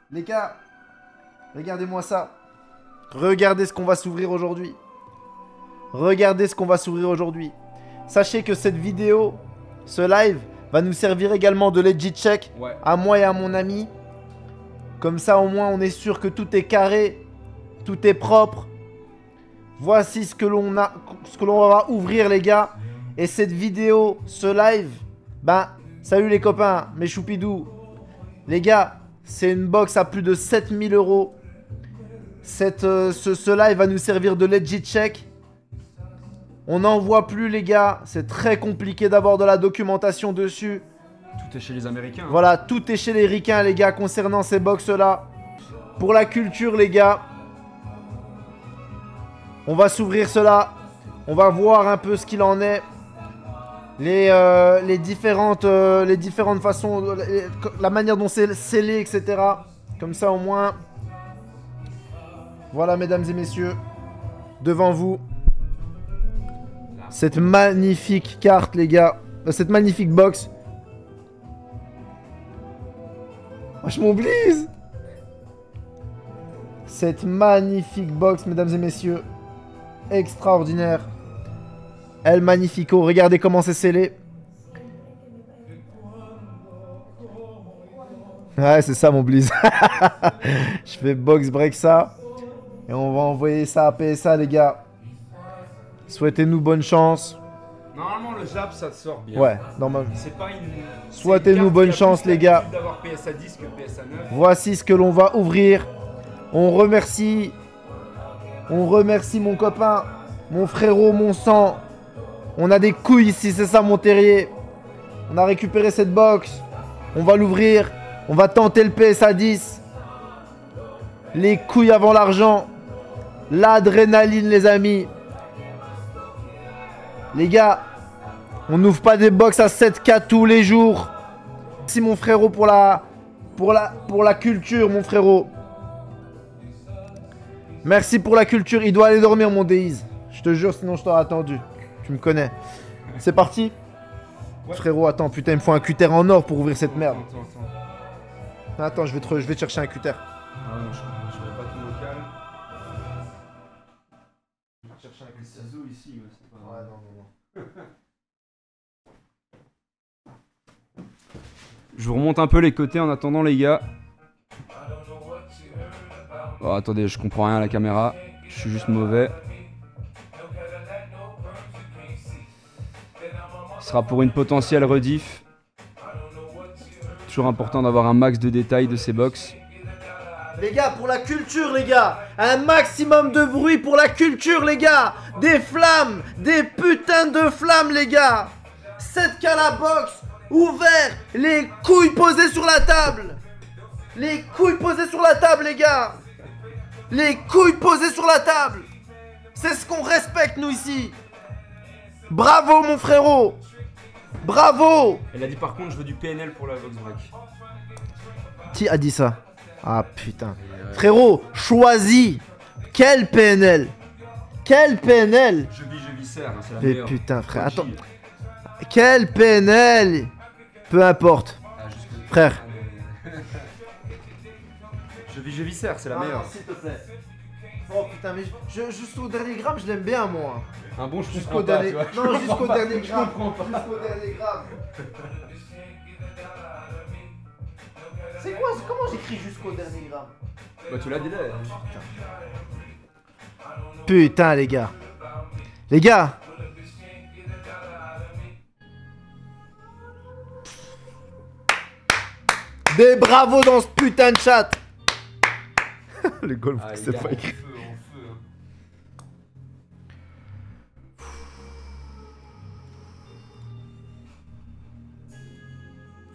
Les gars, regardez-moi ça. Regardez ce qu'on va s'ouvrir aujourd'hui. Regardez ce qu'on va s'ouvrir aujourd'hui. Sachez que cette vidéo, ce live, va nous servir également de legit check à moi et à mon ami. Comme ça, au moins, on est sûr que tout est carré, tout est propre. Voici ce que l'on va ouvrir, les gars. Et cette vidéo, ce live, ben, salut les copains, mes choupidous. Les gars, c'est une box à plus de 7000 €. Ce live va nous servir de legit check. On n'en voit plus, les gars. C'est très compliqué d'avoir de la documentation dessus. Tout est chez les Américains. Voilà, tout est chez les Ricains, les gars, concernant ces box-là. Pour la culture, les gars, on va s'ouvrir cela. On va voir un peu ce qu'il en est. Les différentes façons, la manière dont c'est scellé, etc. Comme ça, au moins. Voilà, mesdames et messieurs, devant vous, cette magnifique carte, les gars. Cette magnifique box. Oh, je m'oublie. Cette magnifique box, mesdames et messieurs. Extraordinaire. El Magnifico. Regardez comment c'est scellé. Ouais, c'est ça mon bliz. Je fais box break ça. Et on va envoyer ça à PSA, les gars. Souhaitez-nous bonne chance. Normalement, le Jap, ça te sort bien. Ouais, normalement. C'est pas une. Souhaitez-nous bonne chance, les gars. D'avoir PSA 10 que PSA 9. Voici ce que l'on va ouvrir. On remercie mon copain, mon frérot, mon sang. On a des couilles ici, c'est ça mon terrier. On a récupéré cette box. On va l'ouvrir. On va tenter le PSA 10. Les couilles avant l'argent. L'adrénaline, les amis. Les gars, on n'ouvre pas des box à 7K tous les jours. Merci mon frérot pour la culture, mon frérot. Merci pour la culture. Il doit aller dormir, mon Deiz. Je te jure, sinon je t'aurais attendu. Tu me connais. C'est parti. Ouais. Frérot, attends, putain, il me faut un cutter en or pour ouvrir cette merde. Attends, je vais te chercher un cutter. Ah non, je vais pas tout local. Je vais chercher un ciseau ici, mais c'est pas grave. Ouais, non. Je vous remonte un peu les côtés en attendant, les gars. Oh, attendez, je comprends rien à la caméra. Je suis juste mauvais. Ce sera pour une potentielle rediff. Toujours important d'avoir un max de détails de ces box. Les gars, pour la culture, les gars. Un maximum de bruit pour la culture, les gars. Des flammes, des putains de flammes, les gars. 7K la box. Ouvert, les couilles posées sur la table. Les couilles posées sur la table, les gars. Les couilles posées sur la table. C'est ce qu'on respecte, nous, ici. Bravo, mon frérot. Bravo. Elle a dit par contre, je veux du PNL pour la box break. Qui a dit ça? Ah, putain. Frérot, choisis. Quel PNL? Quel PNL? Je vis serre, hein, c'est la mais meilleure. Putain, frère, attends. Quel PNL? Peu importe. Frère. Je vis serre, c'est la meilleure. S'il te plaît. Oh putain, mais jusqu'au dernier gramme, je l'aime bien, moi. Un bon, je Jusqu'au comprends pas, dernier... tu vois. Non, jusqu'au dernier Je gramme. comprends pas. Jusqu'au dernier gramme. C'est quoi? Comment j'écris jusqu'au dernier gramme? Bah, tu l'as dit là. Putain, les gars. Les gars. Des bravos dans ce putain de chat. Le golf, c'est pas écrit.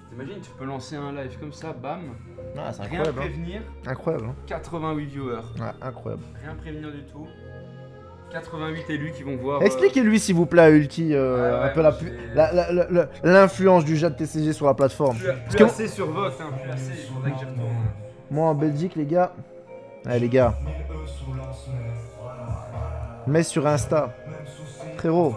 T'imagines, tu peux lancer un live comme ça, bam. Ah, c'est Rien incroyable. prévenir. Incroyable. 88 viewers. Ouais, incroyable. Rien prévenir du tout. 88 élus qui vont voir. Expliquez-lui s'il vous plaît à Ulti un peu l'influence du JAD TCG sur la plateforme. Plus assez sur vote, hein, plus assez, il faudrait que j'y retourne. Moi en Belgique, les gars. Allez, les gars. Mets sur Insta. Frérot.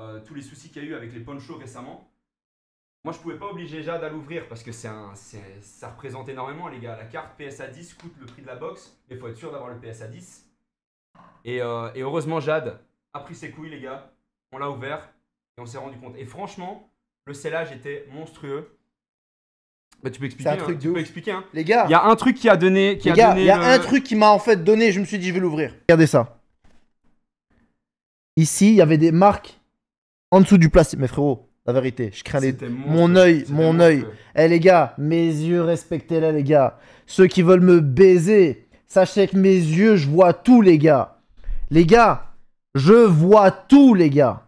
tous les soucis qu'il y a eu avec les ponchos récemment. Moi, je pouvais pas obliger Jade à l'ouvrir parce que ça représente énormément, les gars. La carte PSA 10 coûte le prix de la box, mais il faut être sûr d'avoir le PSA 10. Et heureusement, Jade a pris ses couilles, les gars. On l'a ouvert et on s'est rendu compte. Et franchement, le scellage était monstrueux. Bah, tu peux expliquer, C'est un truc de tu peux ouf. expliquer. Hein. Les gars, Il y a un truc qui a donné. il y a un truc qui m'a en fait donné, je me suis dit, je vais l'ouvrir. Regardez ça. Ici, il y avait des marques en dessous du plastique. Mais frérot, la vérité, je crains les... Mon œil. Eh les gars, mes yeux, respectez-les les gars. Ceux qui veulent me baiser, sachez que mes yeux, je vois tout les gars. Les gars, je vois tout les gars.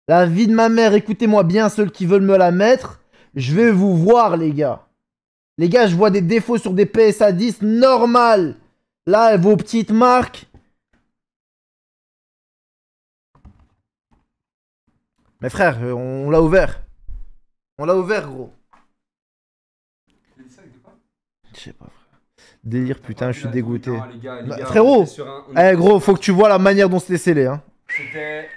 La vie de ma mère, écoutez-moi bien, ceux qui veulent me la mettre, je vais vous voir les gars. Les gars, je vois des défauts sur des PSA 10 normal. Là, vos petites marques. Mais frère, on l'a ouvert. On l'a ouvert, gros. Je sais pas, frère. Délire, putain, je suis dégoûté. Non, les gars, frérot, on était gros, faut que tu vois la manière dont c'était scellé. Hein. C'était...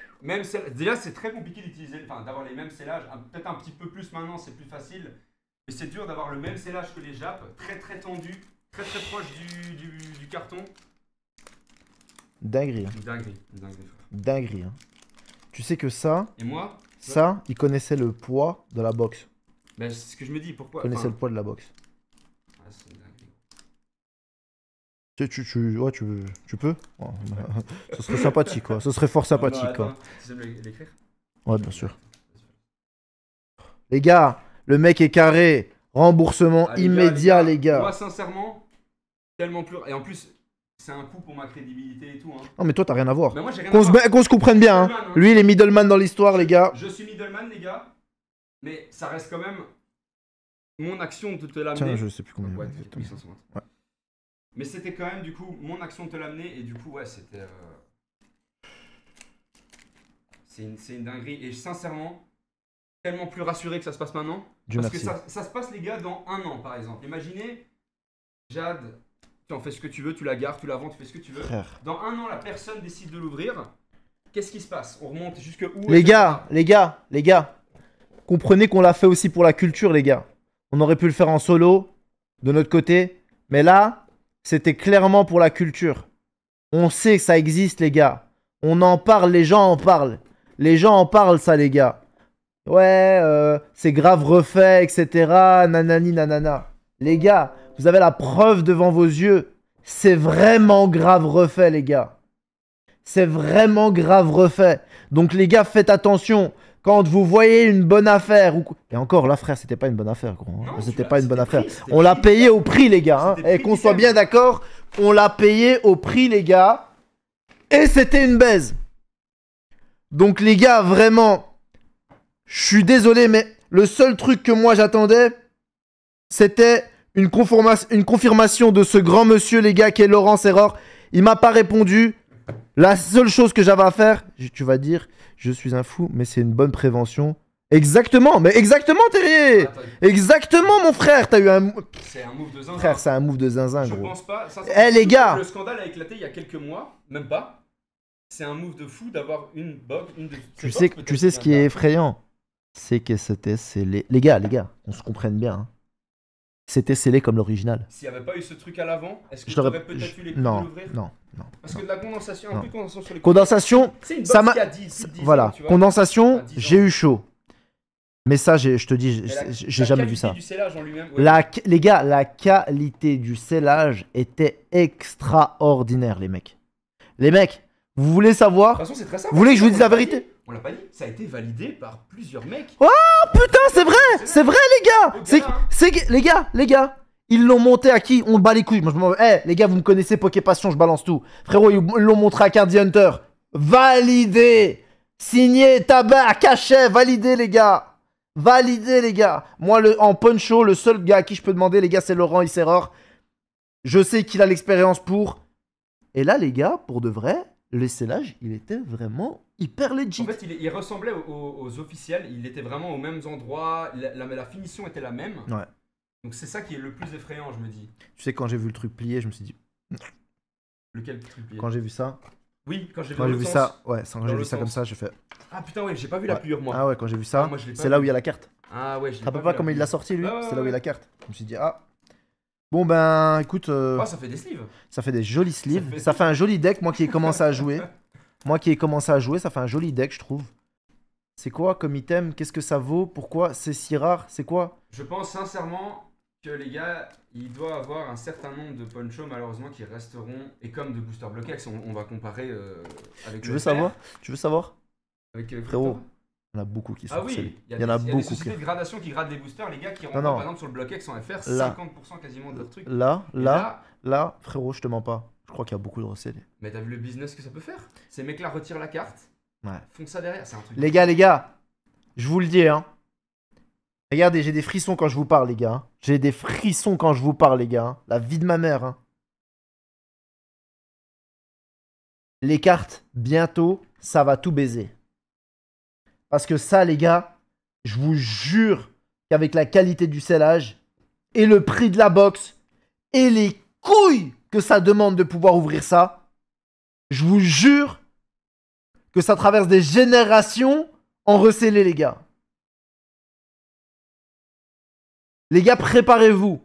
Déjà, c'est très compliqué d'utiliser, d'avoir les mêmes scellages. Peut-être un petit peu plus maintenant, c'est plus facile. Mais c'est dur d'avoir le même scellage que les Japs. Très très tendu, très très proche du carton. Dinguerie. Hein. Dinguerie, frère. Dinguerie. Hein. Tu sais que ça, Et moi, il connaissait le poids de la box. Ben, c'est ce que je me dis, pourquoi Il connaissait le poids de la box. Ah, c'est une dinguerie. Tu peux ouais, ce serait sympathique, quoi. Ce serait fort sympathique, Attends, quoi. Tu sais l'écrire? Ouais, bien sûr. Les gars, le mec est carré. Remboursement immédiat, les gars. Moi, sincèrement, tellement plus... Et en plus, c'est un coup pour ma crédibilité et tout. Hein. Non, mais toi, t'as rien à voir. Mais moi, j'ai rien Qu'on à voir. qu'on se comprenne bien. Hein. Middleman, hein. Lui, il est middleman dans l'histoire, les gars. Je suis middleman, les gars. Mais ça reste quand même mon action de te l'amener. Tiens, je sais plus combien. Ouais, exactement. 850. Ouais. Mais c'était quand même, du coup, mon action de te l'amener. Et du coup, ouais, c'était... C'est une dinguerie. Et sincèrement, tellement plus rassuré que ça se passe maintenant. Dieu parce merci. que ça se passe, les gars, dans 1 an, par exemple. Imaginez, Jade, tu en fais ce que tu veux, tu la gardes, tu la vends, tu fais ce que tu veux. Frère. Dans 1 an, la personne décide de l'ouvrir. Qu'est-ce qui se passe? On remonte jusque où? Les gars. Comprenez qu'on l'a fait aussi pour la culture, les gars. On aurait pu le faire en solo, de notre côté. Mais là, c'était clairement pour la culture. On sait que ça existe, les gars. On en parle, les gens en parlent. Les gens en parlent, ça, les gars. Ouais, c'est grave refait, etc. Nanani, nanana. Les gars, vous avez la preuve devant vos yeux. C'est vraiment grave refait, les gars. C'est vraiment grave refait. Donc, les gars, faites attention. Quand vous voyez une bonne affaire... Et encore, là, frère, c'était pas une bonne affaire, gros. Non, c'était pas une bonne affaire. C'était On l'a payé au prix, les gars. Hein. Et qu'on soit bien d'accord, on l'a payé au prix, les gars. Et c'était une baise. Donc, les gars, vraiment... Je suis désolé, mais le seul truc que moi j'attendais, c'était une confirmation de ce grand monsieur, les gars, qui est Laurent Error. Il m'a pas répondu. La seule chose que j'avais à faire, tu vas dire, je suis un fou, mais c'est une bonne prévention. Exactement, mais exactement, Terrier. Exactement, mon frère. T'as eu un... C'est un move de zinzin. Frère, c'est un move de zinzin, Je gros. pense pas. Eh, les gars. Le scandale a éclaté il y a quelques mois, même pas. C'est un move de fou d'avoir une box, Tu sais ce qui est effrayant, c'est que c'était scellé. Les gars, on se comprenne bien. Hein. C'était scellé comme l'original. S'il n'y avait pas eu ce truc à l'avant, est-ce que Je tu l'aurais aurais peut-être eu les coups de Non. l'ouvrir? Non. Parce que de la condensation, un peu de condensation sur les coups. Condensation, C'est une ça box m'a... qui a 10, plus de 10 Voilà, ans, tu vois. condensation, Enfin, 10 ans. j'ai eu chaud. Mais ça, je te dis, Mais j'ai jamais vu ça. La qualité du scellage en lui-même. Ouais. Les gars, la qualité du scellage était extraordinaire, les mecs. Les mecs, vous voulez De savoir? toute façon, c'est très simple. Vous voulez que je vous dise la On l'a pas vérité? dit. On l'a pas dit. Ça a été validé par plusieurs mecs. Oh putain, c'est vrai, les gars. Les gars, ils l'ont monté à qui? On bat les couilles. Moi, les gars, vous me connaissez, Poképassion, je balance tout. Frérot, ils l'ont montré à Cardi Hunter. Validé. Signé, tabac, cachet, validé, les gars. Validé, les gars. Moi, en poncho, le seul gars à qui je peux demander, les gars, c'est Laurent Isseror. Je sais qu'il a l'expérience pour. Et là, les gars, pour de vrai, le scellage, il était vraiment hyper legit. En fait, il ressemblait aux officiels. Il était vraiment aux mêmes endroits. La finition était la même. Ouais. Donc c'est ça qui est le plus effrayant, je me dis. Tu sais, quand j'ai vu le truc plié, je me suis dit... Lequel truc plié? Quand j'ai vu ça, Oui, quand j'ai vu Quand dans j'ai vu l'autre ça, sens. ouais, quand Dans j'ai vu l'autre ça comme sens. ça, j'ai fait. Ah putain, ouais, j'ai pas vu la Ouais. pliure, moi. Ah ouais, quand j'ai vu ça, Ah, moi, je l'ai pas c'est là vu. où il y a la carte. Ah ouais, je Tu l'ai te rappelles vu, pas la comment il l'a pliure. sorti lui? Ouais, ouais, C'est là où il y a ouais. la carte. Je me suis dit, ah. Bon ben, écoute, Oh, ça fait des sleeves. ça fait des jolis sleeves. fait- Ça fait un joli deck, moi qui ai commencé à jouer. Moi qui ai commencé à jouer, ça fait un joli deck, je trouve. C'est quoi comme item? Qu'est-ce que ça vaut? Pourquoi c'est si rare? C'est quoi? Je pense sincèrement que les gars, il doit avoir un certain nombre de ponchos malheureusement qui resteront. Et comme de Booster Block X, on va comparer avec Tu le veux FR, savoir? Tu veux savoir? avec Frérot, Victor. il y en a beaucoup qui sont Ah harcelés. oui, Il y en a il y a des beaucoup sociétés qui. de gradation qui gradent les boosters, les gars qui rentrent non. par exemple sur le Block X en FR, Là. 50% quasiment de leur truc. Là, Et là, frérot, je te mens pas. Je crois qu'il y a beaucoup de recélés. mais t'as vu le business que ça peut faire? Ces mecs-là retirent la carte, Ouais. font ça derrière, c'est un truc. Les gars, je vous le dis, hein. Regardez, j'ai des frissons quand je vous parle, les gars. Hein. J'ai des frissons quand je vous parle, les gars. Hein. La vie de ma mère. Hein. Les cartes, bientôt, ça va tout baiser. Parce que ça, les gars, je vous jure qu'avec la qualité du scellage et le prix de la box et les couilles que ça demande de pouvoir ouvrir ça, je vous jure que ça traverse des générations en recellé, les gars. Les gars, préparez-vous.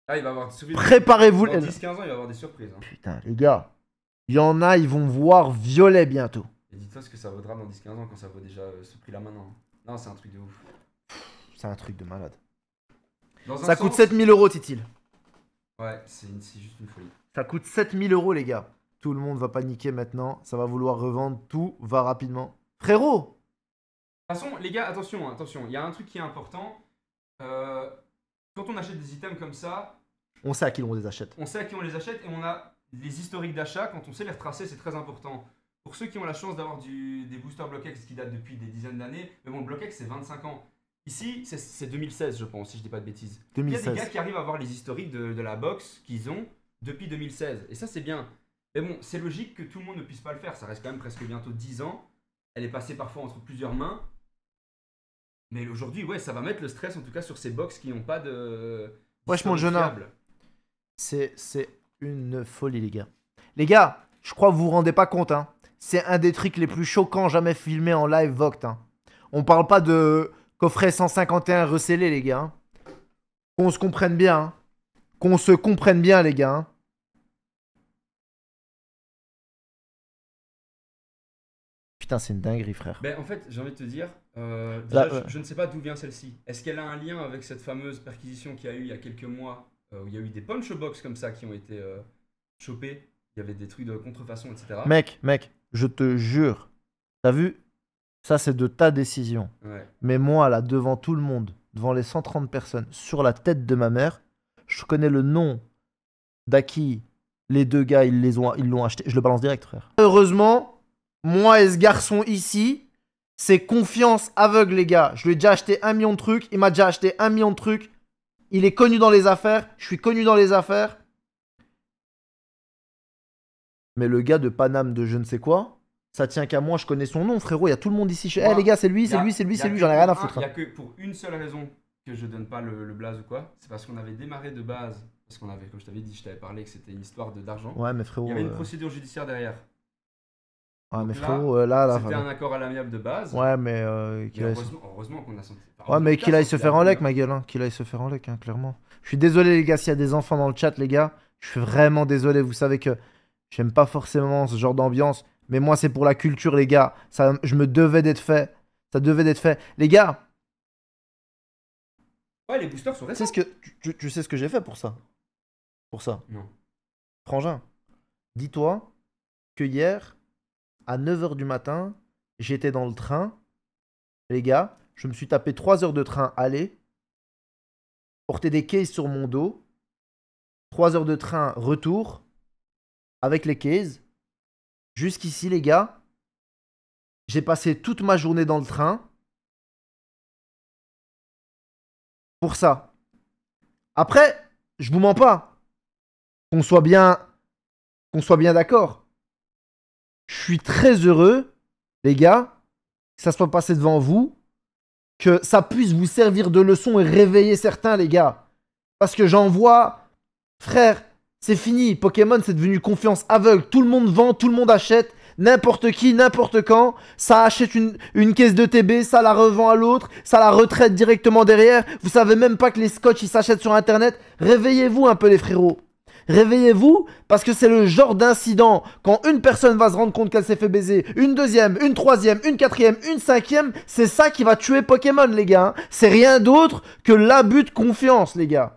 Ah, il va avoir des surprises. Préparez-vous. Dans 10-15 ans, il va avoir des surprises. Hein. Putain, les gars, il y en a, ils vont voir violet bientôt. Et dis-toi ce que ça vaudra dans 10-15 ans quand ça vaut déjà ce prix-là maintenant. Non, c'est un truc de ouf. C'est un truc de malade. Dans un Ça coûte sens- 7000 euros, Titil. Ouais, c'est juste une folie. Ça coûte 7000 euros, les gars. Tout le monde va paniquer maintenant. Ça va vouloir revendre. Tout va rapidement. Frérot! De toute façon, les gars, attention, attention. Il y a un truc qui est important. Quand on achète des items comme ça, On sait à qui on les achète. on sait à qui on les achète et on a les historiques d'achat. Quand on sait les retracer, c'est très important. Pour ceux qui ont la chance d'avoir des boosters Block X qui datent depuis des dizaines d'années, mais bon, le Block X c'est 25 ans. Ici, c'est 2016, je pense, si je dis pas de bêtises. Il y a 2016. des gars qui arrivent à avoir les historiques de la box qu'ils ont depuis 2016. Et ça, c'est bien. Mais bon, c'est logique que tout le monde ne puisse pas le faire. Ça reste quand même presque bientôt 10 ans. Elle est passée parfois entre plusieurs mains. Mais aujourd'hui, ouais, ça va mettre le stress en tout cas sur ces box qui n'ont pas de. Wesh, mon d'historique jeune homme. fiable. C'est une folie, les gars. Les gars, je crois que vous vous rendez pas compte, hein. C'est un des trucs les plus choquants jamais filmés en live Vogt. Hein. On parle pas de coffret 151 recellé, les gars. Hein. Qu'on se comprenne bien. Hein. Qu'on se comprenne bien, les gars. Hein. Putain, c'est une dinguerie, frère. Ben, en fait, j'ai envie de te dire, Là, déjà, je ne sais pas d'où vient celle-ci. Est-ce qu'elle a un lien avec cette fameuse perquisition qu'il y a eu il y a quelques mois, où il y a eu des punch box comme ça qui ont été chopés, il y avait des trucs de contrefaçon, etc. Mec, je te jure. T'as vu? Ça, c'est de ta décision. Ouais. Mais moi, là, devant tout le monde, devant les 130 personnes, sur la tête de ma mère, je connais le nom d'Aki. Les deux gars, ils l'ont acheté. Je le balance direct, frère. Heureusement, moi et ce garçon ici, c'est confiance aveugle, les gars. Je lui ai déjà acheté 1 million de trucs. Il m'a déjà acheté 1 million de trucs. Il est connu dans les affaires. Je suis connu dans les affaires. Mais le gars de Paname de je ne sais quoi, ça tient qu'à moi. Je connais son nom, frérot. Il y a tout le monde ici. Eh, les gars, c'est lui, c'est lui, c'est lui, c'est lui. J'en ai rien à foutre. Il n'y Hein. a que pour une seule raison que je donne pas le blaze ou quoi. C'est parce qu'on avait démarré de base. Parce qu'on avait, comme je t'avais dit, je t'avais parlé que c'était une histoire d'argent. Ouais, mais frérot. Il y avait une procédure judiciaire derrière. Ouais, mais Donc là, frérot, là. C'était un accord à l'amiable de base. Ouais, mais Mais qu'il aille... heureusement qu'on a senti. Ouais, mais qu'il aille se faire en lec, ma gueule. Hein. Qu'il aille se faire en lec, hein, clairement. Je suis désolé, les gars, s'il y a des enfants dans le chat, les gars. Je suis vraiment désolé. Vous savez que j'aime pas forcément ce genre d'ambiance. Mais moi, c'est pour la culture, les gars. Ça, je me devais d'être fait. Ça devait d'être fait. Les gars, Ouais, les boosters sont tu récents. sais tu sais ce que j'ai fait pour ça? Pour ça. Non. Frangin, dis-toi que hier, à 9h du matin, j'étais dans le train. Les gars, je me suis tapé 3 heures de train aller, porter des cases sur mon dos, 3 heures de train retour, avec les cases. Jusqu'ici, les gars, j'ai passé toute ma journée dans le train pour ça. Après, je vous mens pas. Qu'on soit bien d'accord. Je suis très heureux, les gars, que ça soit passé devant vous, que ça puisse vous servir de leçon et réveiller certains, les gars. Parce que j'en vois, frère, C'est fini. Pokémon, c'est devenu confiance aveugle. Tout le monde vend, tout le monde achète. N'importe qui, n'importe quand. Ça achète une caisse de TB, ça la revend à l'autre, ça la retraite directement derrière. Vous savez même pas que les scotch, ils s'achètent sur Internet. Réveillez-vous un peu, les frérots. Réveillez-vous, parce que c'est le genre d'incident, quand une personne va se rendre compte qu'elle s'est fait baiser, une deuxième, une troisième, une quatrième, une cinquième, c'est ça qui va tuer Pokémon, les gars. C'est rien d'autre que l'abus de confiance, les gars.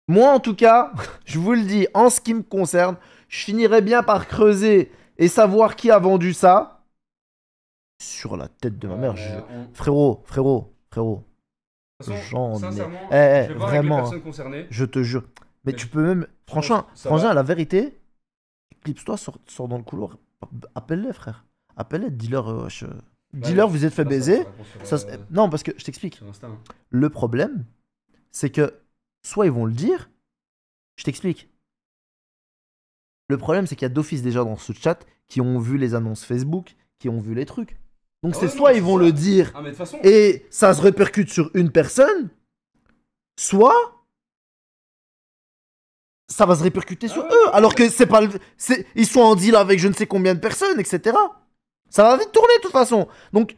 Moi, en tout cas, je vous le dis, en ce qui me concerne, je finirais bien par creuser et savoir qui a vendu ça. Sur la tête de ma mère. Frérot. De toute façon, sincèrement, je vais voir avec les personnes concernées. Je te jure. Mais tu peux même... Franchement, la vérité, clipse-toi, sors dans le couloir. Appelle-les, frère. Appelle-les, dis-leur... dis-leur, vous êtes fait baiser. Non, parce que, je t'explique. Le problème, c'est que... Soit ils vont le dire, je t'explique. Le problème, c'est qu'il y a d'office déjà dans ce chat qui ont vu les annonces Facebook, qui ont vu les trucs. Donc c'est soit ils vont le dire et ça se répercute sur une personne, soit ça va se répercuter sur eux. Alors que c'est pas ils sont en deal avec je ne sais combien de personnes, etc. Ça va vite tourner de toute façon. Donc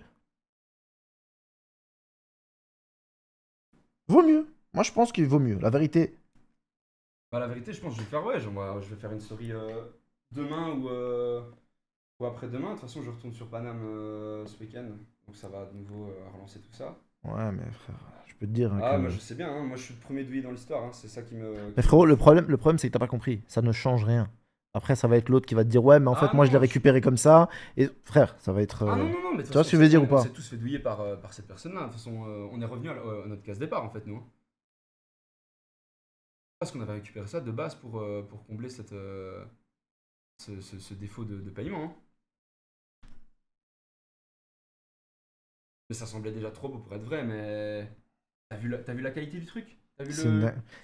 vaut mieux. Moi, je pense qu'il vaut mieux, la vérité. Bah, la vérité, je pense que je vais faire, je vais faire une story demain ou après-demain. De toute façon, je retourne sur Paname ce week-end. Donc, ça va de nouveau relancer tout ça. Ouais, mais frère, je peux te dire. Ah, moi, je sais bien, hein, moi, je suis le premier douillet dans l'histoire. Hein, c'est ça qui me. Mais frérot, le problème c'est que t'as pas compris. Ça ne change rien. Après, ça va être l'autre qui va te dire, ouais, mais en fait, moi, je l'ai récupéré comme ça. Et frère, ça va être. Ah non, mais tu vois ce que je veux dire ou pas? On s'est tous fait douiller par cette personne-là. De toute façon, on est revenu à notre case départ, en fait, nous. Parce qu'on avait récupéré ça de base pour combler ce défaut de paiement. Hein. Mais ça semblait déjà trop beau pour être vrai, mais t'as vu la qualité du truc? T'as vu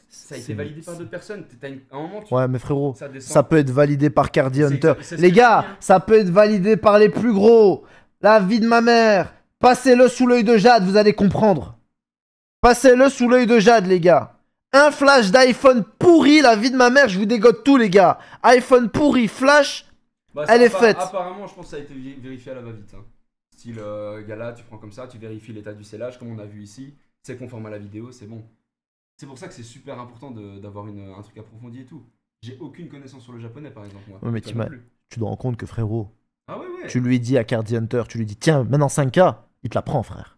ça a été validé par d'autres personnes. À un moment, ouais, mais frérot, ça peut être validé par Cardi Hunter. Les gars, ça peut être validé par les plus gros. La vie de ma mère. Passez-le sous l'œil de Jade, vous allez comprendre. Passez-le sous l'œil de Jade, les gars. Un flash d'iPhone pourri, la vie de ma mère, je vous dégote tout, les gars. iPhone pourri, flash, elle est faite. Apparemment, je pense que ça a été vérifié à la va-vite. Hein. Style, gars tu prends comme ça, tu vérifies l'état du scellage, comme on a vu ici. C'est conforme à la vidéo, c'est bon. C'est pour ça que c'est super important d'avoir un truc approfondi et tout. J'ai aucune connaissance sur le japonais, par exemple. Moi. Ouais, mais tu te rends compte que, frérot, ah ouais. Tu lui dis à Cardi Hunter, tu lui dis, tiens, maintenant 5K, il te la prend, frère.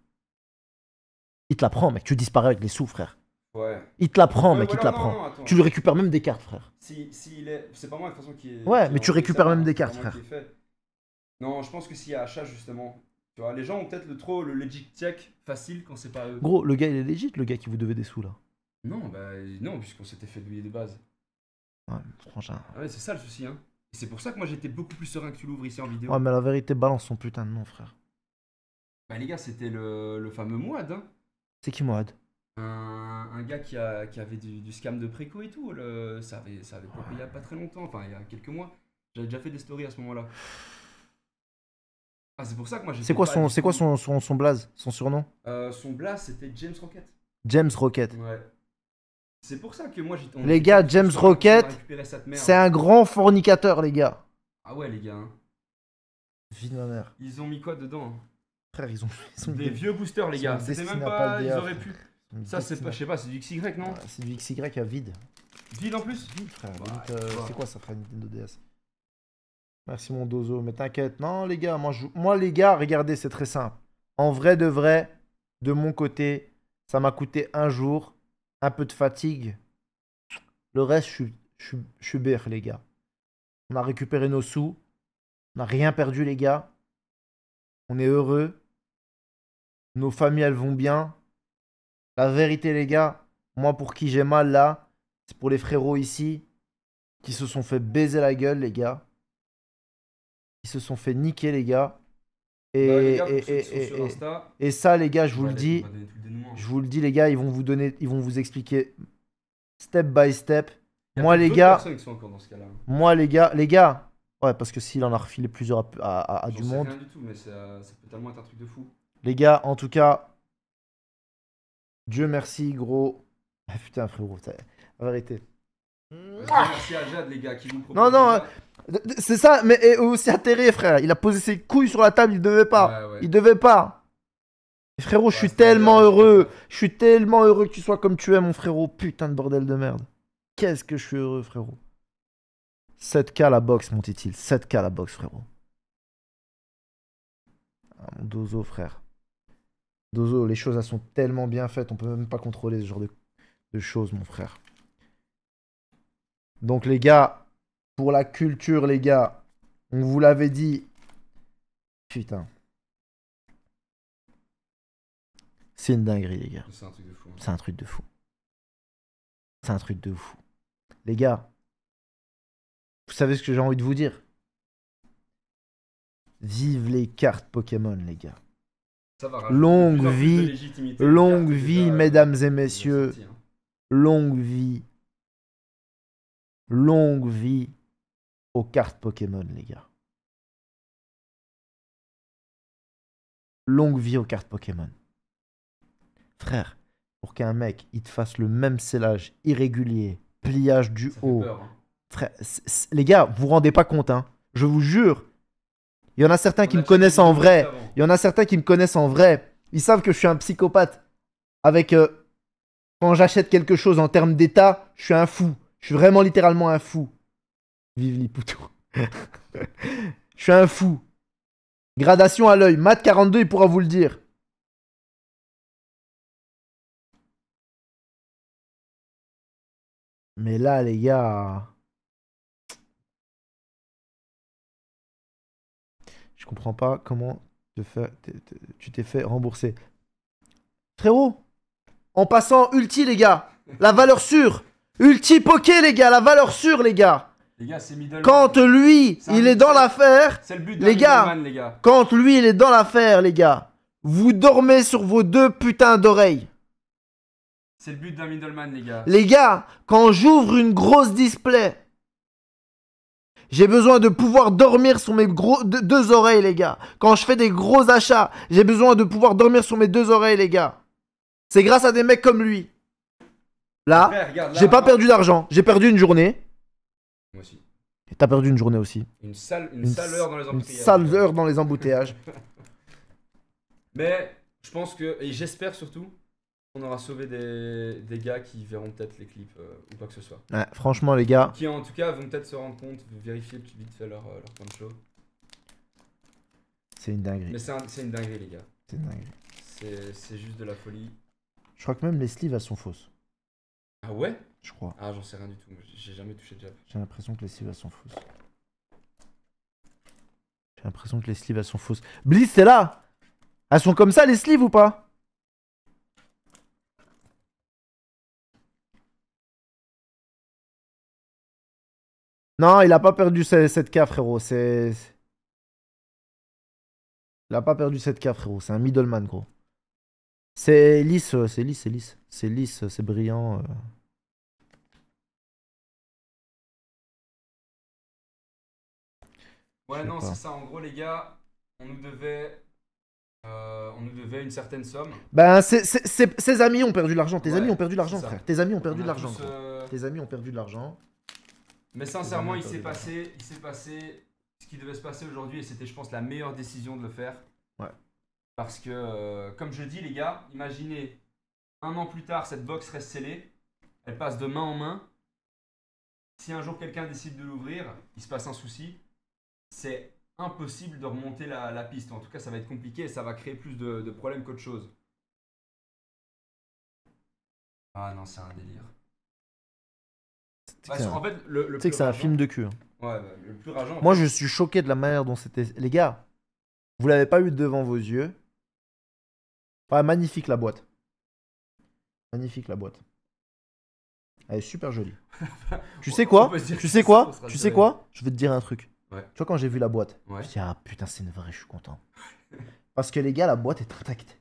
Il te la prend, mec, tu disparais avec les sous, frère. Ouais. Il te la prend, mec, il te la prend. Attends. Tu lui récupères même des cartes, frère. C'est pas moi de toute façon qui est. Ouais, mais tu récupères même des cartes, frère. Non, je pense que s'il y a achat, justement. Tu vois, les gens ont peut-être le legit check facile quand c'est pas eux. Gros, le gars, il est legit, le gars qui vous devait des sous, là. Non, puisqu'on s'était fait douiller de base. Ouais, franchement. Ah ouais, c'est ça le souci, hein. Et c'est pour ça que moi j'étais beaucoup plus serein que tu l'ouvres ici en vidéo. Ouais, mais la vérité, balance son putain de nom, frère. Bah, les gars, c'était le fameux Mouad, hein. C'est qui, Mouad? Un gars qui avait du scam de préco et tout. Ça avait popé il y a pas très longtemps, enfin il y a quelques mois. J'avais déjà fait des stories à ce moment-là. Ah, c'est pour ça que moi j'ai. C'est quoi son blaze, son surnom? Son blaze c'était James Rocket. James Rocket. Ouais. C'est pour ça que moi j'ai. Les gars, James Rocket, c'est un grand fornicateur, les gars. Ah ouais, les gars. Hein. Vie de ma mère. Ils ont mis quoi dedans? Hein. Frère, ils ont des vieux boosters, les gars. C'était même pas. Ils auraient pu. Ça, c'est pas, je sais pas, c'est du XY, non? Ouais, c'est du XY à vide. Vide en plus? Vide, frère. C'est quoi ça, frère, Nintendo DS? Merci, mon dozo, mais t'inquiète. Non, les gars, moi, les gars, regardez, c'est très simple. En vrai de vrai, de mon côté, ça m'a coûté un jour, un peu de fatigue. Le reste, je suis bête, les gars. On a récupéré nos sous. On n'a rien perdu, les gars. On est heureux. Nos familles, elles vont bien. La vérité, les gars, moi, pour qui j'ai mal, là, c'est pour les frérots ici qui se sont fait baiser la gueule, les gars. Qui se sont fait niquer, les gars. Et ça, les gars, je vous le dis, les gars, ils vont vous expliquer step by step. Moi, les gars, Ouais, parce que s'il en a refilé plusieurs à du J'en sais monde. rien du tout, mais ça peut tellement être un truc de fou. Les gars, en tout cas, Dieu merci, gros. Ah, putain, frérot, la vérité. Merci à Jad, les gars, qui vous propose. Non, non, déjà. c'est ça, mais aussi atterré, frère. Il a posé ses couilles sur la table, il devait pas. Ouais, ouais. Il devait pas. Et frérot, je suis c'était tellement bien, heureux. Je suis tellement heureux que tu sois comme tu es, mon frérot. Putain de bordel de merde. Qu'est-ce que je suis heureux, frérot. 7K la boxe, mon titil. 7K la boxe, frérot. Ah, mon Dozo, frère. Dozo, les choses, elles sont tellement bien faites. On peut même pas contrôler ce genre de choses, mon frère. Donc, les gars, pour la culture, les gars, on vous l'avait dit. Putain. C'est une dinguerie, les gars. C'est un truc de fou. C'est un truc de fou. C'est un truc de fou. Les gars, vous savez ce que j'ai envie de vous dire? Vive les cartes Pokémon, les gars. Ça va rajouter de plus en plus de légitimité aux Longue cartes, vie, déjà, mesdames et bien messieurs. sorties, hein. Longue vie. Longue vie aux cartes Pokémon, les gars. Longue vie aux cartes Pokémon. Frère, pour qu'un mec, il te fasse le même scellage irrégulier, pliage du Ça fait haut. peur, hein. Frère, les gars, vous vous rendez pas compte, hein. Je vous jure. Il y en a certains qui On a me connaissent en checké vrai. juste avant. Il y en a certains qui me connaissent en vrai. Ils savent que je suis un psychopathe. Avec... quand j'achète quelque chose en termes d'état, je suis un fou. Je suis vraiment littéralement un fou. Vive Lipoutou. Je suis un fou. Gradation à l'œil. Mat 42, il pourra vous le dire. Mais là, les gars... Je comprends pas comment tu t'es fait rembourser. Frérot, en passant ulti, les gars. La valeur sûre. Ulti poké, les gars. La valeur sûre, les gars. Les gars, c'est middleman. Quand lui, C'est un il est dans l'affaire. C'est le but les d'un gars, middleman, les gars. Quand lui, il est dans l'affaire, les gars. Vous dormez sur vos deux putains d'oreilles. C'est le but d'un middleman, les gars. Les gars, quand j'ouvre une grosse display, j'ai besoin de pouvoir dormir sur mes deux oreilles, les gars. Quand je fais des gros achats, j'ai besoin de pouvoir dormir sur mes deux oreilles, les gars. C'est grâce à des mecs comme lui. Là, Frère, regarde, là, j'ai pas moi- perdu d'argent. J'ai perdu une journée. Moi aussi. Et t'as perdu une journée aussi. Une sale Une heure dans les Une embouteillages. sale heure dans les embouteillages. Mais je pense que, et j'espère surtout, qu'on aura sauvé des gars qui verront peut-être les clips ou quoi que ce soit. Ouais, franchement, les gars, Qui en tout cas vont peut-être se rendre compte, vérifier vite fait leur poncho. c'est une dinguerie. Mais c'est une dinguerie, les gars. C'est une dinguerie. C'est juste de la folie. Je crois que même les sleeves, elles sont fausses. Ah ouais? Je crois. Ah, j'en sais rien du tout. J'ai jamais touché de jab. J'ai l'impression que les sleeves, elles sont fausses. J'ai l'impression que les sleeves, elles sont fausses. Bliss, c'est là! Elles sont comme ça, les sleeves, ou pas? Non, il a pas perdu 7K, frérot. Il a pas perdu 7K, frérot. C'est un middleman, gros. C'est lisse, c'est lisse, c'est lisse. C'est lisse, c'est brillant. Ouais, Je sais non, pas. c'est ça. En gros, les gars, on nous devait une certaine somme. Ben, ses amis ont perdu de l'argent. Tes Ouais, amis ont perdu de l'argent, c'est ça. frère. Tes amis ont perdu On de a l'argent, tous, gros. Tes amis ont perdu de l'argent. Mais sincèrement, Ils il ont s'est perdu passé ce qui devait se passer aujourd'hui et c'était, je pense, la meilleure décision de le faire. Ouais. Parce que, comme je dis, les gars, imaginez, un an plus tard, cette box reste scellée, elle passe de main en main. Si un jour quelqu'un décide de l'ouvrir, il se passe un souci, c'est impossible de remonter la piste. En tout cas, ça va être compliqué et ça va créer plus de problèmes qu'autre chose. Ah non, c'est un délire. Tu sais En fait, le que plus c'est un rageant- film de cul. Hein. Ouais, le plus rageant. en Moi, fait, je suis choqué de la manière dont c'était. Les gars, vous l'avez pas eu devant vos yeux. Ouais, magnifique la boîte. Magnifique la boîte. Elle est super jolie. Tu sais on quoi? peut se dire Tu que sais ça, quoi? on sera Tu sais serré. quoi? Je vais te dire un truc. Ouais. Tu vois, quand j'ai vu la boîte, Ouais. je me dis, ah putain, c'est une vraie, je suis content. Parce que les gars, la boîte est intacte.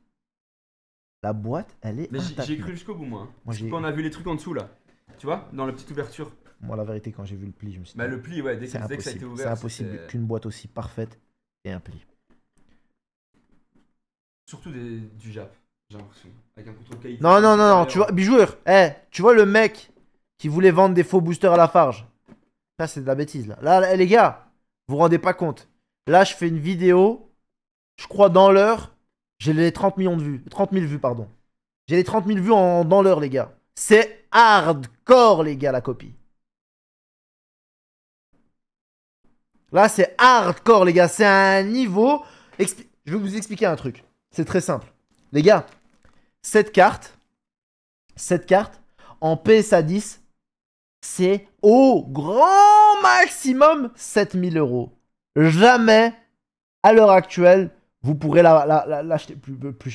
La boîte, elle est Mais intacte. j'ai cru jusqu'au bout, moi. Moi, j'ai. Quand on a vu les trucs en dessous, là. Tu vois, dans la petite ouverture. Moi, la vérité, quand j'ai vu le pli, je me suis dit, Bah, le pli, ouais, dès que ça a été impossible. ouvert. C'est impossible qu'une boîte aussi parfaite ait un pli. Surtout du Jap, j'ai l'impression. Avec un contrôle qualité. Non, tu vois, bijoueur, tu vois le mec qui voulait vendre des faux boosters à la Farge. Ça, c'est de la bêtise, là. Là, les gars, vous vous rendez pas compte. Là, je fais une vidéo, je crois dans l'heure, j'ai les 30 millions de vues. 30 000 vues, pardon. J'ai les 30 000 vues dans l'heure, les gars. C'est hardcore, les gars, la copie. Là, c'est hardcore, les gars. C'est un niveau... Je vais vous expliquer un truc. C'est très simple. Les gars, cette carte, en PSA 10, c'est au grand maximum 7000 €. Jamais, à l'heure actuelle, vous pourrez l'acheter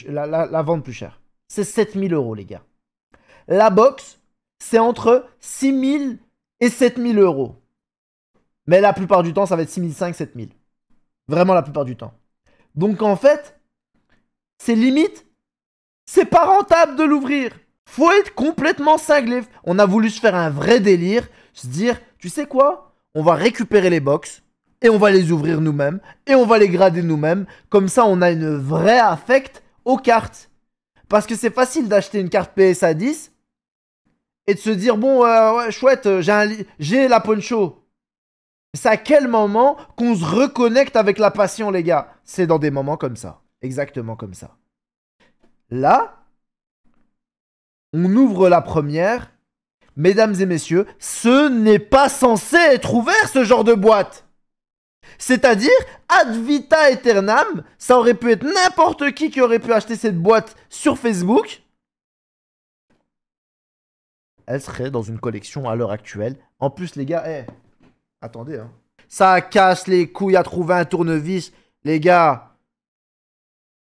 la vendre plus cher. C'est 7000 €, les gars. La box, c'est entre 6000 et 7000 €. Mais la plupart du temps, ça va être 6500, 7000. Vraiment la plupart du temps. Donc en fait, c'est limite, c'est pas rentable de l'ouvrir. Faut être complètement cinglé. On a voulu se faire un vrai délire, se dire, tu sais quoi? On va récupérer les box et on va les ouvrir nous-mêmes et on va les grader nous-mêmes. Comme ça, on a une vraie affect aux cartes. Parce que c'est facile d'acheter une carte PSA 10 et de se dire, bon, ouais, chouette, j'ai la poncho. C'est à quel moment qu'on se reconnecte avec la passion, les gars? C'est dans des moments comme ça. Exactement comme ça. Là, on ouvre la première. Mesdames et messieurs, ce n'est pas censé être ouvert, ce genre de boîte. C'est-à-dire, ad vita aeternam, ça aurait pu être n'importe qui aurait pu acheter cette boîte sur Facebook. Elle serait dans une collection à l'heure actuelle. En plus, les gars, attendez, hein. Ça casse les couilles à trouver un tournevis. Les gars,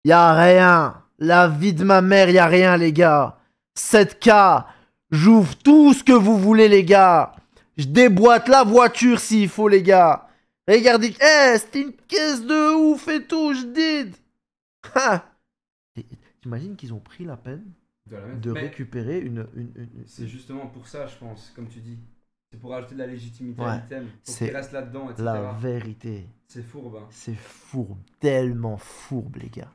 y a rien. La vie de ma mère, y a rien, les gars. 7K, j'ouvre tout ce que vous voulez, les gars. Je déboîte la voiture s'il faut, les gars. Regardez, c'était une caisse de ouf et tout, je dis. T'imagines qu'ils ont pris la peine de récupérer une... C'est justement pour ça, je pense, comme tu dis. C'est pour ajouter de la légitimité à Ouais, l'item. Pour qu'il reste là-dedans, etc. La vérité. C'est fourbe. Hein. C'est fourbe. Tellement fourbe, les gars.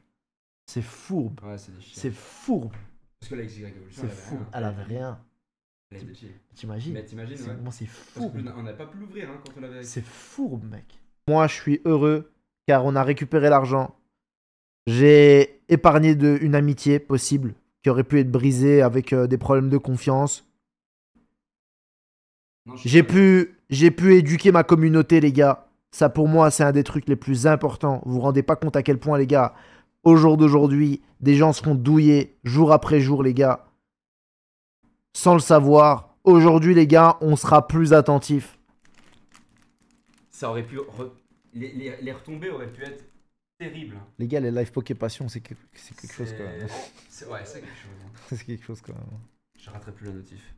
C'est fourbe. Ouais, c'est des chiens. C'est fourbe. Parce que la XY Evolution, c'est fourbe. Elle avait rien. T'imagines? Mais t'imagines, ouais. Comment c'est fourbe. On n'a pas pu l'ouvrir hein, quand on l'avait. C'est fourbe, mec. Moi, je suis heureux car on a récupéré l'argent. J'ai épargné une amitié possible qui aurait pu être brisée avec des problèmes de confiance. J'ai pu éduquer ma communauté, les gars. Ça, pour moi, c'est un des trucs les plus importants. Vous vous rendez pas compte à quel point, les gars, au jour d'aujourd'hui, des gens se font douiller jour après jour, les gars. Sans le savoir. Aujourd'hui, les gars, on sera plus attentifs. Ça aurait pu... Les retombées auraient pu être terribles. Les gars, les live Poké Passion, c'est quelque chose quand même. Ouais, c'est quelque chose. Hein. C'est quelque chose quand même. Je raterai plus la notif.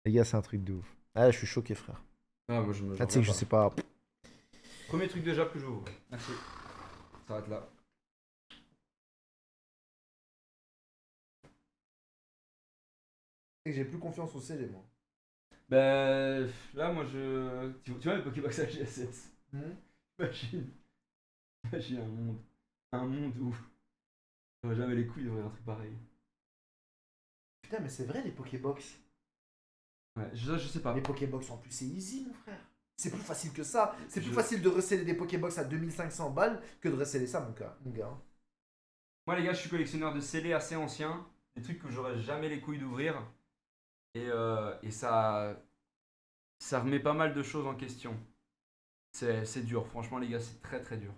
Les gars, c'est un truc de ouf. Ah, je suis choqué, frère. Ah, moi, je me. Tu sais que je sais pas. Premier truc de Jap que j'ouvre. Merci. Ça s'arrête là. J'ai plus confiance au CL, moi. Ben là, moi, je. Tu vois le Pokébox HGSS. Imagine un monde où j'aurais jamais les couilles d'ouvrir un truc pareil. Putain, mais c'est vrai les Pokébox. Ouais, je sais pas. Les Pokébox en plus, c'est easy, mon frère. C'est plus facile que ça. C'est plus facile de receller des Pokébox à 2500 balles que de receller ça, mon gars. Moi, les gars, je suis collectionneur de scellés assez anciens. Des trucs que j'aurais jamais les couilles d'ouvrir. Et ça remet pas mal de choses en question. C'est dur, franchement, les gars, c'est très très dur.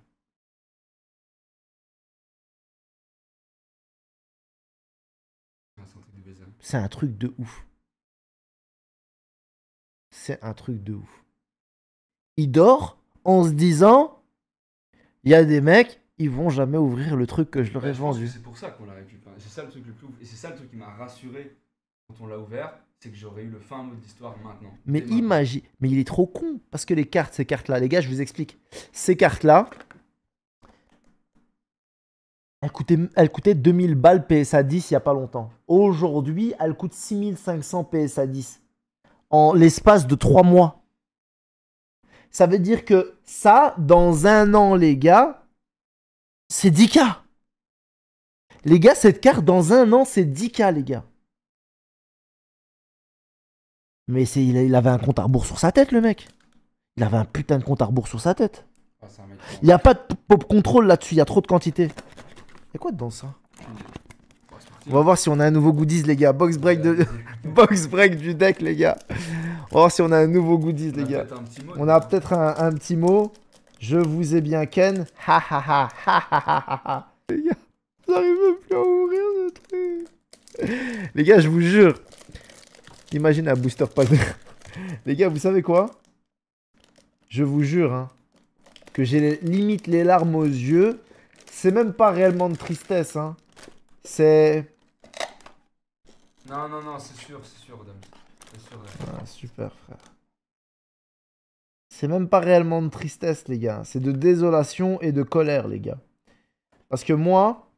C'est un truc de ouf. C'est un truc de ouf. Il dort en se disant, il y a des mecs, ils vont jamais ouvrir le truc que je leur ai vendu. C'est pour ça qu'on l'a récupéré. C'est ça le truc le plus ouf. Et c'est ça le truc qui m'a rassuré quand on l'a ouvert, c'est que j'aurais eu le fin mot de l'histoire maintenant. Mais imagine, mais il est trop con parce que ces cartes-là, les gars, je vous explique. Ces cartes-là, Elle coûtait 2000 balles PSA 10 il n'y a pas longtemps. Aujourd'hui, elle coûte 6500 PSA 10. En l'espace de 3 mois. Ça veut dire que ça, dans un an, les gars, c'est 10K. Les gars, cette carte, dans un an, c'est 10K, les gars. Mais il avait un compte à rebours sur sa tête, le mec. Il avait un putain de compte à rebours sur sa tête. Ah, c'est un mec. Il n'y a pas de pop control là-dessus, il y a trop de quantité. Il y a quoi dedans, ça? On va voir si on a un nouveau goodies, les gars. Box break, Box break du deck, les gars. On va voir si on a un nouveau goodies, les gars. On a peut-être un petit mot. Je vous ai bien ken. Ha ha ha ha ha ha ha. Les gars, j'arrive même plus à ouvrir ce truc. Les gars, je vous jure. Imagine un booster pack. Les gars, vous savez quoi? Je vous jure, hein, que j'ai limite les larmes aux yeux. C'est même pas réellement de tristesse, hein. C'est... Non, non, non, c'est sûr, Dom. C'est sûr, Ah, super, frère. C'est même pas réellement de tristesse, les gars. C'est de désolation et de colère, les gars. Parce que moi,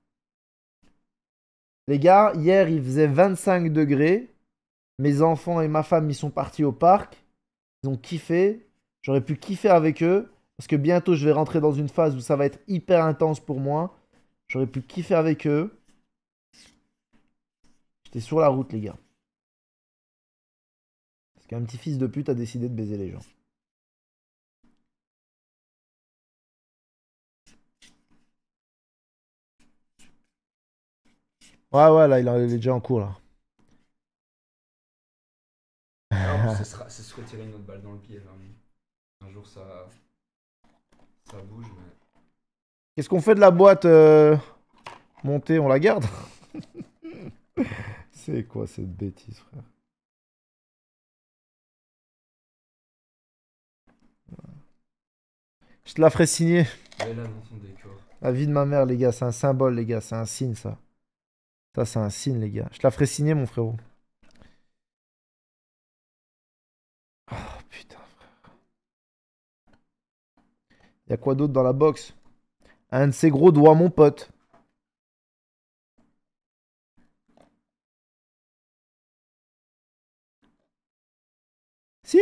les gars, hier, il faisait 25 degrés. Mes enfants et ma femme, ils sont partis au parc. Ils ont kiffé. J'aurais pu kiffer avec eux. Parce que bientôt, je vais rentrer dans une phase où ça va être hyper intense pour moi. J'aurais pu kiffer avec eux. J'étais sur la route, les gars. Parce qu'un petit fils de pute a décidé de baiser les gens. Ouais, là, il est déjà en cours, là. Alors, c'est se retirer une autre balle dans le pied. Là. Un jour, ça bouge, mais... Qu'est-ce qu'on fait de la boîte montée? On la garde? C'est quoi cette bêtise, frère? Je te la ferai signer. Elle est là dans son décor. La vie de ma mère, les gars, c'est un symbole, les gars. C'est un signe, ça. Ça, c'est un signe, les gars. Je te la ferai signer, mon frérot. Oh, putain, frère. Y'a quoi d'autre dans la box? Un de ces gros doigts, mon pote. Si,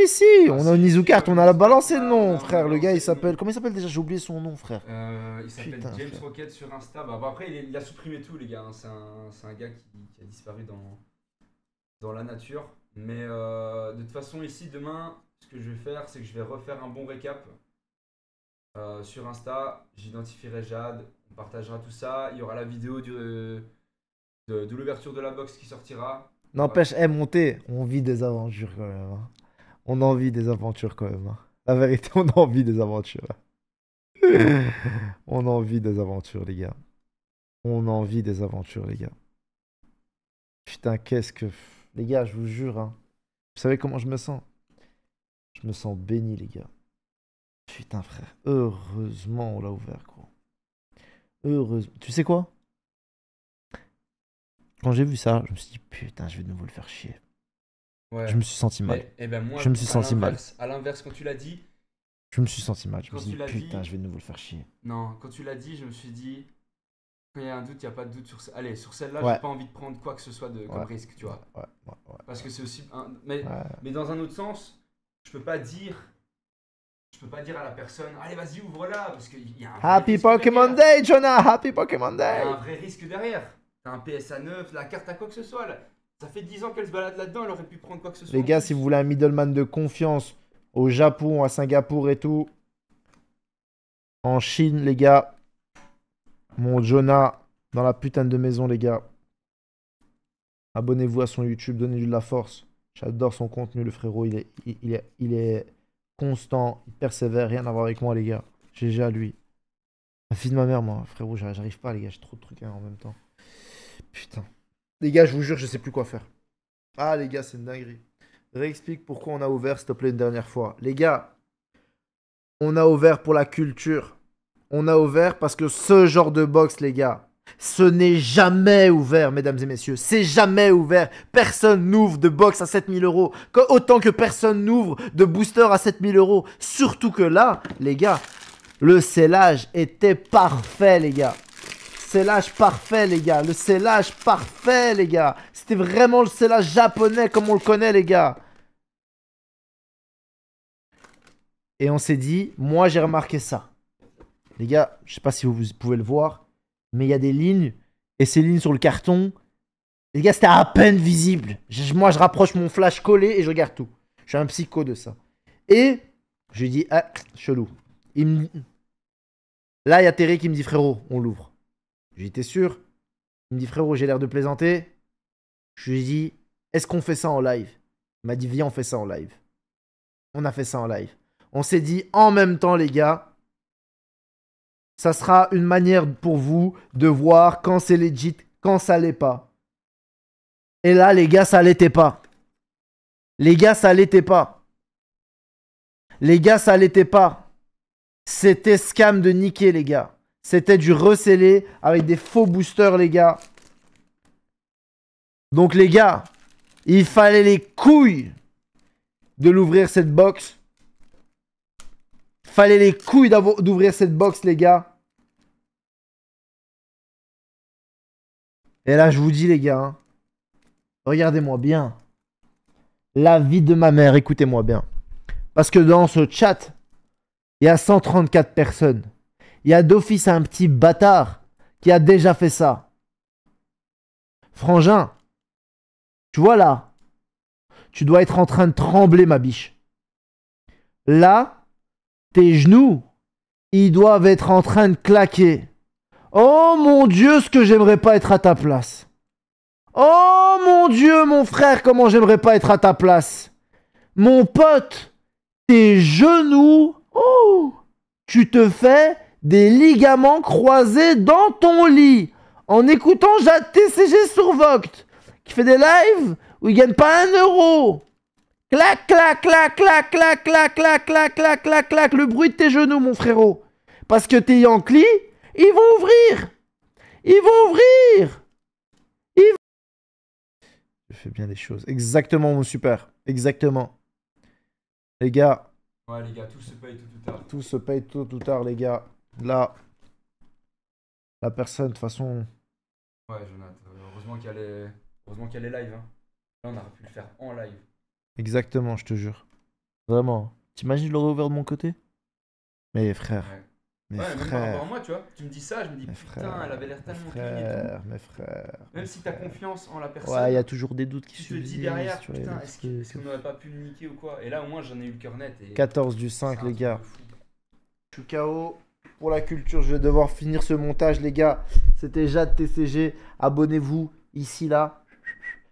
on a une Izukart, on a la balancé le nom, frère. Le gars, il s'appelle... Comment il s'appelle déjà? J'ai oublié son nom, frère. Il s'appelle James frère. Rocket sur Insta. Bah, après, il a supprimé tout, les gars. Hein. C'est un gars qui a disparu dans la nature. Mais de toute façon, ici, demain, ce que je vais faire, c'est que je vais refaire un bon récap sur Insta. J'identifierai Jade, on partagera tout ça. Il y aura la vidéo de l'ouverture de la box qui sortira. N'empêche, monter, on vit des aventures quand même. Hein. On en vit des aventures quand même. Hein. La vérité, on en vit des aventures. On en vit des aventures, les gars. On en vit des aventures, les gars. Putain, qu'est-ce que... Les gars, je vous jure, hein. Vous savez comment je me sens? Je me sens béni, les gars. Putain, frère. Heureusement, on l'a ouvert, gros. Heureusement. Tu sais quoi? Quand j'ai vu ça, je me suis dit, putain, je vais de nouveau le faire chier. Ouais. Je me suis senti mal. Moi, je me suis senti mal. À l'inverse, quand tu l'as dit... Je me suis senti mal. Je me suis dit, putain, je vais de nouveau le faire chier. Non, quand tu l'as dit, je me suis dit... Quand il y a un doute, il n'y a pas de doute sur... Allez, sur celle-là, j'ai pas envie de prendre quoi que ce soit comme risque, tu vois. Parce que c'est aussi... Mais dans un autre sens, je peux pas dire à la personne, allez, vas-y, ouvre-la, parce qu'il y a un Happy Pokémon Day, Jonah! Happy Pokémon Day! Il y a un vrai risque derrière. T'as un PSA 9, la carte à quoi que ce soit, là. Ça fait 10 ans qu'elle se balade là-dedans, elle aurait pu prendre quoi que ce soit. Les gars, si vous voulez un middleman de confiance au Japon, à Singapour et tout, en Chine, les gars, mon Jonah dans la putain de maison, les gars. Abonnez-vous à son YouTube, donnez-lui de la force. J'adore son contenu, le frérot. Il est constant, il persévère, rien à voir avec moi, les gars. GG à lui. La fille de ma mère, moi, frérot, j'arrive pas, les gars, j'ai trop de trucs en même temps. Putain. Les gars, je vous jure, je sais plus quoi faire. Ah, les gars, c'est une dinguerie. Réexplique pourquoi on a ouvert, s'il te plaît, une dernière fois. Les gars, on a ouvert pour la culture. On a ouvert parce que ce genre de box, les gars, ce n'est jamais ouvert, mesdames et messieurs. C'est jamais ouvert. Personne n'ouvre de box à 7000 €. Autant que personne n'ouvre de booster à 7000 €. Surtout que là, les gars, le scellage était parfait, les gars. Scellage parfait, les gars. Le scellage parfait, les gars. C'était vraiment le scellage japonais comme on le connaît, les gars. Et on s'est dit, moi j'ai remarqué ça. Les gars, je sais pas si vous pouvez le voir, mais il y a des lignes. Et ces lignes sur le carton, les gars, c'était à peine visible. Moi, je rapproche mon flash collé et je regarde tout. Je suis un psycho de ça. Et je lui dis, ah, chelou. Là, il y a Terry qui me dit, frérot, on l'ouvre. Je lui dis, t'es sûr? Il me dit, frérot, j'ai l'air de plaisanter. Je lui dis, est-ce qu'on fait ça en live? Il m'a dit, viens, on fait ça en live. On a fait ça en live. On s'est dit, en même temps, les gars, ça sera une manière pour vous de voir quand c'est legit, quand ça l'est pas. Et là, les gars, ça l'était pas. Les gars, ça l'était pas. Les gars, ça l'était pas. C'était scam de niquer, les gars. C'était du recellé avec des faux boosters, les gars. Donc, les gars, il fallait les couilles de l'ouvrir cette box. Fallait les couilles d'ouvrir cette box, les gars. Et là, je vous dis, les gars, hein, regardez-moi bien. La vie de ma mère, écoutez-moi bien. Parce que dans ce chat, il y a 134 personnes. Il y a d'office un petit bâtard qui a déjà fait ça. Frangin, tu vois là, tu dois être en train de trembler, ma biche. Là, tes genoux, ils doivent être en train de claquer. Oh mon Dieu, ce que j'aimerais pas être à ta place. Oh mon Dieu, mon frère, comment j'aimerais pas être à ta place. Mon pote, tes genoux, oh, tu te fais des ligaments croisés dans ton lit en écoutant Jade TCG sur Voct qui fait des lives où il gagne pas 1 euro. Clac, clac, clac, clac, clac, clac, clac, clac, clac, clac, clac, le bruit de tes genoux, mon frérot. Parce que tes Yankees, ils vont ouvrir. Ils vont ouvrir. Je fais bien les choses. Exactement, mon super. Exactement. Les gars. Ouais, les gars, tout se paye tôt ou tard. Tout se paye tôt ou tard, les gars. Là, la personne, de toute façon... Ouais, Jonathan, heureusement qu'il y a les lives. Hein. Là, on aurait pu le faire en live. Exactement, je te jure. Vraiment. T'imagines, je l'aurais ouvert de mon côté? Mais frère. Ouais. Mais Ouais, même par frère. rapport à moi, tu vois, tu me dis ça, je me dis Mes putain, frères, elle avait l'air tellement clean et frère, tout. mes frères. Même si t'as confiance en la personne, Ouais, il y a toujours des doutes qui tu te subsistent. dis derrière, tu vois, putain, il y a est-ce des qu'on n'aurait pas pu le niquer ou quoi? Et là, au moins, j'en ai eu le cœur net. Et 14 du c'est 5, un les truc gars. de fou. Je suis KO pour la culture. Je vais devoir finir ce montage, les gars. C'était Jade TCG. Abonnez-vous ici, là.